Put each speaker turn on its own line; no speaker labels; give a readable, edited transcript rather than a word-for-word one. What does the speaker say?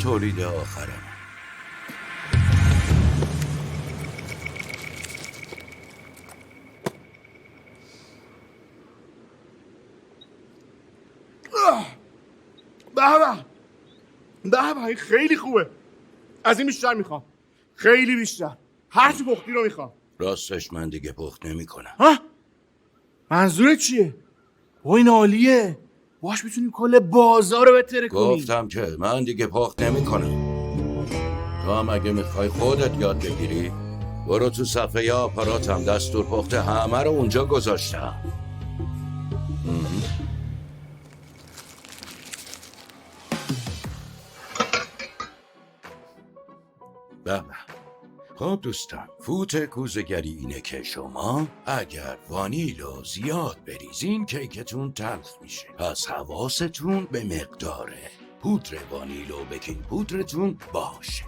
تولید آخرم.
به این خیلی خوبه. از این بیشتر میخوام، خیلی بیشتر. هرچی پختی رو میخوام.
راستش من دیگه پخت نمی کنم.
ها؟ منظورت چیه؟ این عالیه، باش میتونیم کل بازار رو بتره کنیم.
گفتم که من دیگه پخت نمی کنم. تو هم اگه میخوای خودت یاد بگیری برو تو صفحه آپاراتم، دستور پخت همه رو اونجا گذاشتم. بله. خب دوستان، فوت کوزه‌گری اینه که شما اگر وانیلو زیاد بریزین کیکتون تلخ میشه. پس حواستون به مقداره پودر وانیل و بکینگ پودرتون باشه.